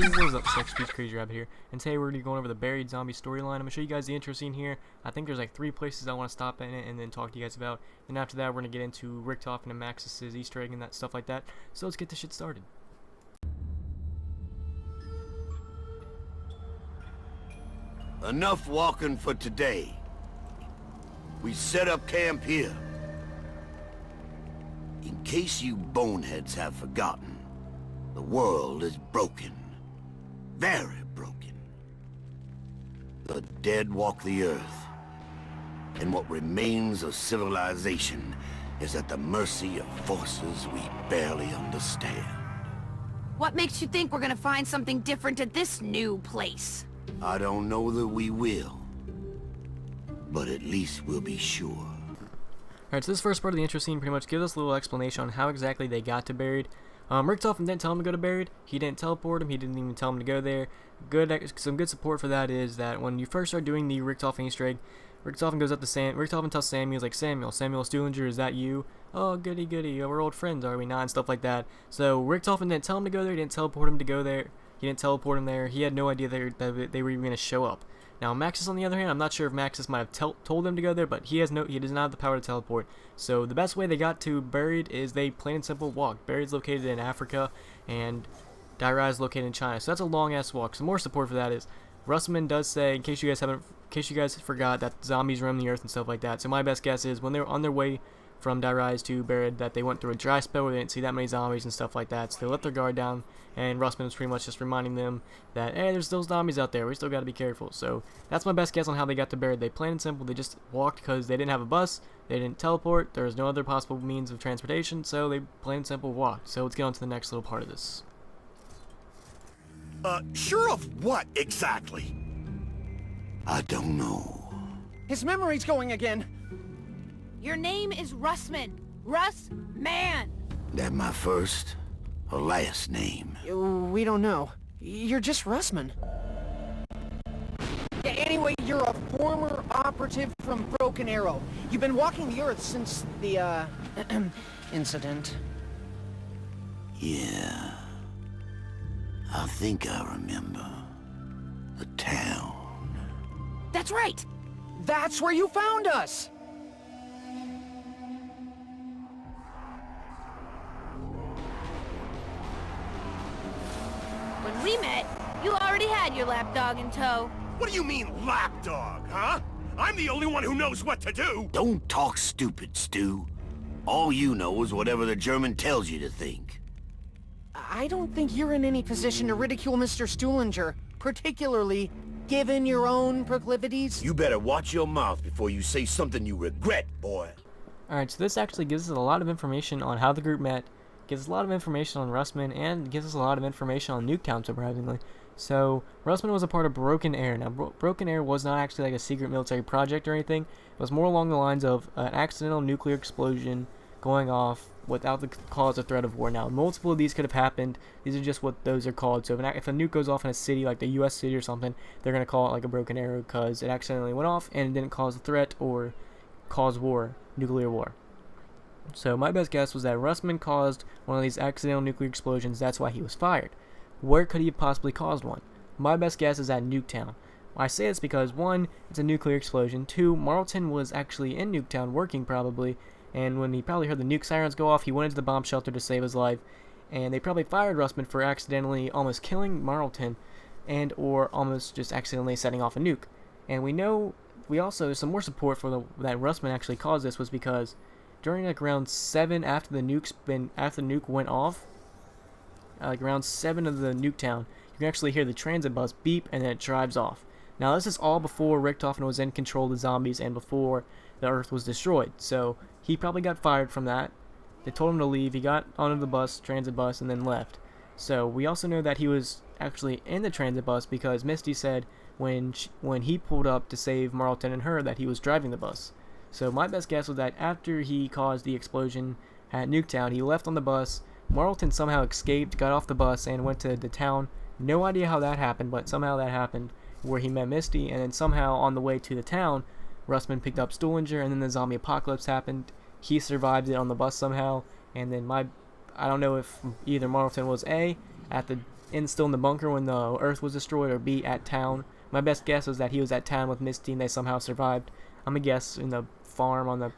what is up, Sex Speech Crazy Rabbit here, and today we're going to be going over the buried zombie storyline. I'm going to show you guys the intro scene here. I think there's like 3 places I want to stop in it and then talk to you guys about. Then after that, we're going to get into Richtofen and Maxis' Easter egg and that stuff like that. So let's get this shit started. Enough walking for today. We set up camp here. In case you boneheads have forgotten, the world is broken. Very broken. The dead walk the earth, and what remains of civilization is at the mercy of forces we barely understand. What makes you think we're gonna find something different at this new place? I don't know that we will, but at least we'll be sure. Alright, so this first part of the intro scene pretty much gives us a little explanation on how exactly they got to buried. Richtofen didn't tell him to go to buried. He didn't teleport him. He didn't even tell him to go there. Some good support for that is that when you first start doing the Richtofen Easter egg, Richtofen goes up to Sam. Richtofen tells Samuel, he's like, Samuel Stuhlinger, is that you? Oh, goody goody. Oh, we're old friends, are we not? And stuff like that. So Richtofen didn't tell him to go there. He didn't teleport him to go there. He didn't teleport him there. He had no idea that they were even going to show up. Now, Maxis, on the other hand, I'm not sure if Maxis might have told them to go there, but he does not have the power to teleport. So the best way they got to buried is they plain and simple walked. Buried's located in Africa, and Dairai is located in China. So that's a long ass walk. Some more support for that is Russman does say, in case you guys forgot, that zombies roam the earth and stuff like that. So my best guess is when they were on their way from Dairai to Buried, that they went through a dry spell where they didn't see that many zombies and stuff like that. So they let their guard down, and Russman was pretty much just reminding them that, hey, there's those zombies out there. We still got to be careful. So that's my best guess on how they got to Buried. They plain and simple, they just walked because they didn't have a bus, they didn't teleport, there was no other possible means of transportation, so they plain and simple walked. So let's get on to the next little part of this. Sure of what exactly? I don't know. His memory's going again. Your name is Russman. Russman! That my first or last name? We don't know. You're just Russman. Yeah, anyway, you're a former operative from Broken Arrow. You've been walking the Earth since the, incident. Yeah. I think I remember. The town. That's right! That's where you found us! When we met, you already had your lapdog in tow. What do you mean, lapdog, huh? I'm the only one who knows what to do! Don't talk stupid, Stu. All you know is whatever the German tells you to think. I don't think you're in any position to ridicule Mr. Stuhlinger, particularly given your own proclivities. You better watch your mouth before you say something you regret, boy. Alright, so this actually gives us a lot of information on how the group met, gives us a lot of information on Russman, and gives us a lot of information on Nuketown, surprisingly. So, Russman was a part of Broken Air. Now, Broken Air was not actually like a secret military project or anything. It was more along the lines of an accidental nuclear explosion going off without the cause or threat of war. Now, multiple of these could have happened. These are just what those are called. So, if a nuke goes off in a city, like the U.S. city or something, they're going to call it like a broken arrow because it accidentally went off and it didn't cause a threat or cause war, nuclear war. So my best guess was that Russman caused one of these accidental nuclear explosions. That's why he was fired. Where could he have possibly caused one? My best guess is at Nuketown. I say this because 1, it's a nuclear explosion. 2, Marlton was actually in Nuketown working probably, and when he probably heard the nuke sirens go off, he went into the bomb shelter to save his life, and they probably fired Russman for accidentally almost killing Marlton, and or almost just accidentally setting off a nuke. And we also some more support for that Russman actually caused this was because during like round 7 after the nuke went off, like around 7 of the Nuketown, you can actually hear the transit bus beep and then it drives off. Now this is all before Richtofen was in control of the zombies and before the Earth was destroyed. So he probably got fired from that. They told him to leave. He got onto the transit bus, and then left. So we also know that he was actually in the transit bus because Misty said when he pulled up to save Marlton and her that he was driving the bus. So my best guess was that after he caused the explosion at Nuketown, he left on the bus. Marlton somehow escaped, got off the bus, and went to the town. No idea how that happened, but somehow that happened, where he met Misty, and then somehow on the way to the town, Russman picked up Stuhlinger, and then the zombie apocalypse happened. He survived it on the bus somehow, and then I don't know if either Marlton was at the still in the bunker when the Earth was destroyed, or B, at town. My best guess was that he was at town with Misty and they somehow survived. I'm gonna guess in the farm on the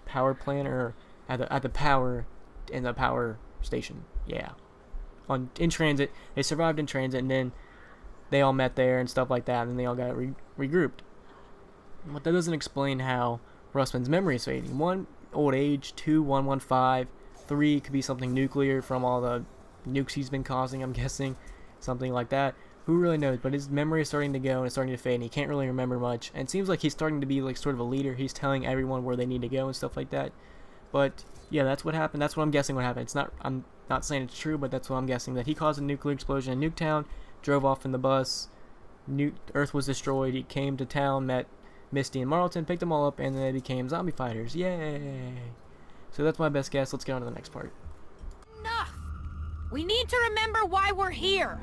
power plant, or at the power in the power station. Yeah, in transit. They survived in transit, and then they all met there and stuff like that, and then they all got regrouped. But that doesn't explain how Russman's memory is fading. 1, old age. 2, 115. 3, could be something nuclear from all the nukes he's been causing, I'm guessing. Something like that. Who really knows? But his memory is starting to go and it's starting to fade, and he can't really remember much. And it seems like he's starting to be like sort of a leader. He's telling everyone where they need to go and stuff like that. But yeah, that's what happened. That's what I'm guessing what happened. I'm not saying it's true, but that's what I'm guessing. That he caused a nuclear explosion in Nuketown, drove off in the bus, Earth was destroyed. He came to town, met Misty and Marlton, picked them all up, and then they became zombie fighters. Yay! So that's my best guess. Let's get on to the next part. Enough! We need to remember why we're here.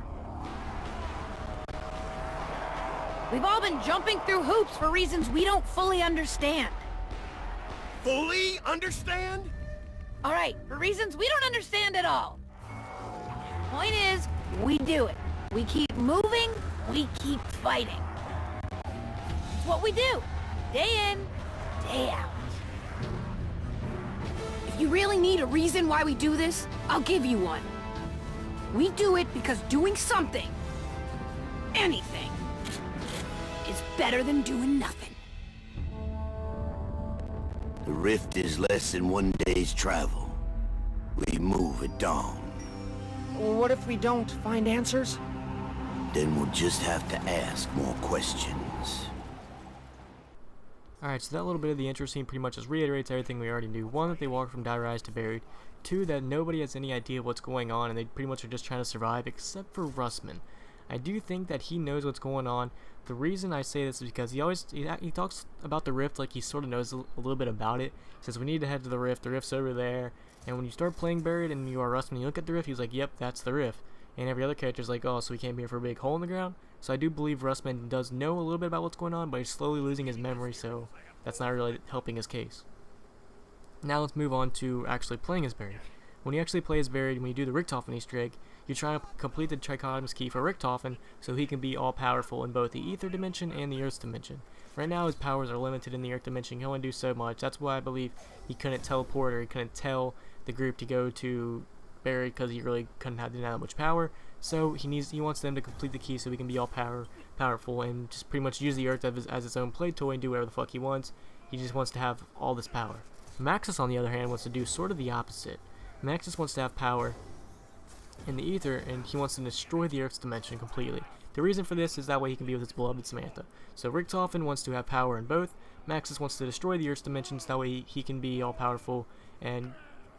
We've all been jumping through hoops for reasons we don't fully understand. Fully understand? Alright, for reasons we don't understand at all. Point is, we do it. We keep moving, we keep fighting. It's what we do, day in, day out. If you really need a reason why we do this, I'll give you one. We do it because doing something, anything, is better than doing nothing. The rift is less than 1 day's travel. We move at dawn. What if we don't find answers? Then we'll just have to ask more questions. Alright, so that little bit of the intro scene pretty much just reiterates everything we already knew. 1, that they walk from Die Rise to Buried. 2, that nobody has any idea what's going on and they pretty much are just trying to survive, except for Russman. I do think that he knows what's going on. The reason I say this is because he talks about the rift like he sort of knows a little bit about it. He says we need to head to the rift's over there. And when you start playing Buried and you are Russman, you look at the rift, he's like, yep, that's the rift. And every other character's like, oh, so we came here for a big hole in the ground? So I do believe Russman does know a little bit about what's going on, but he's slowly losing his memory, so that's not really helping his case. Now let's move on to actually playing as Buried. When you actually play as Buried, when you do the Richtofen Easter egg, you're trying to complete the Trichotomous key for Richtofen so he can be all-powerful in both the Ether dimension and the Earth dimension. Right now his powers are limited in the Earth dimension, he can only do so much. That's why I believe he couldn't teleport, or he couldn't tell the group to go to Buried, because he really couldn't have that much power. So he wants them to complete the key so he can be all powerful and just pretty much use the Earth as his own play toy and do whatever the fuck he wants. He just wants to have all this power. Maxis, on the other hand, wants to do sort of the opposite. Maxis wants to have power in the Ether, and he wants to destroy the Earth's dimension completely. The reason for this is that way he can be with his beloved Samantha. So Richtofen wants to have power in both. Maxis wants to destroy the Earth's dimensions, that way he can be all powerful and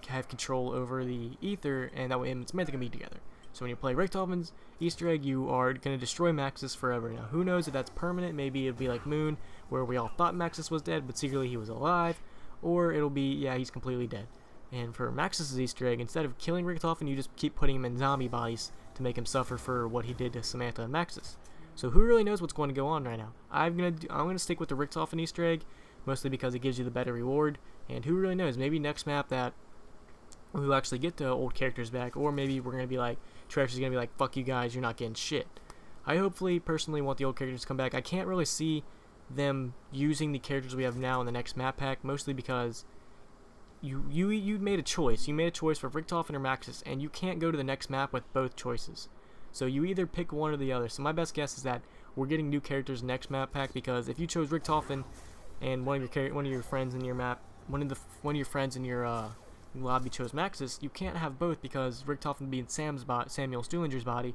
have control over the Ether, and that way him and Samantha can be together. So when you play Richtofen's Easter egg, you are going to destroy Maxis forever. Now who knows if that's permanent? Maybe it'll be like Moon, where we all thought Maxis was dead, but secretly he was alive. Or it'll be, yeah, he's completely dead. And for Maxis' Easter egg, instead of killing Richtofen, you just keep putting him in zombie bodies to make him suffer for what he did to Samantha and Maxis. So who really knows what's going to go on right now? I'm gonna stick with the Richtofen Easter egg, mostly because it gives you the better reward. And who really knows? Maybe next map that we'll actually get the old characters back, or maybe we're gonna be like, Trashy's gonna be like, fuck you guys, you're not getting shit. I hopefully personally want the old characters to come back. I can't really see them using the characters we have now in the next map pack, mostly because you made a choice. You made a choice for Richtofen or Maxis, and you can't go to the next map with both choices. So you either pick one or the other. So my best guess is that we're getting new characters next map pack, because if you chose Richtofen and one of your friends in your map, one of your friends in your lobby chose Maxis, you can't have both, because Richtofen would be in Samuel Stuhlinger's body.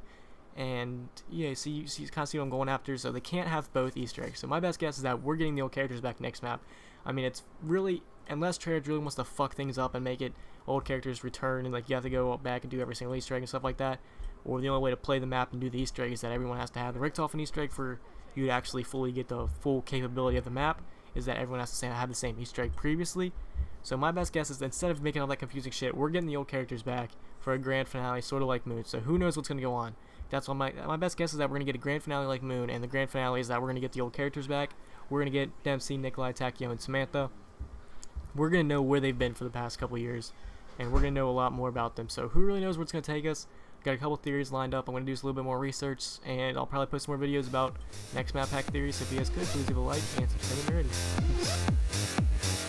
And yeah, so you kind of see what I'm going after. So they can't have both Easter eggs. So my best guess is that we're getting the old characters back next map. I mean, it's really, unless Treyarch really wants to fuck things up and make it old characters return, and like you have to go back and do every single Easter egg and stuff like that, or the only way to play the map and do the Easter egg is that everyone has to have the Richtofen Easter egg for you to actually fully get the full capability of the map, is that everyone has to have the same Easter egg previously. So my best guess is that instead of making all that confusing shit, we're getting the old characters back for a grand finale, sort of like Moon. So who knows what's going to go on. That's what my best guess is, that we're going to get a grand finale like Moon, and the grand finale is that we're going to get the old characters back. We're going to get Dempsey, Nikolai, Takio, and Samantha. We're going to know where they've been for the past couple years, and we're going to know a lot more about them. So who really knows where it's going to take us? Got a couple theories lined up. I'm going to do a little bit more research, and I'll probably post some more videos about next map hack theories. So if you guys could, please leave a like and subscribe if you're ready. Peace.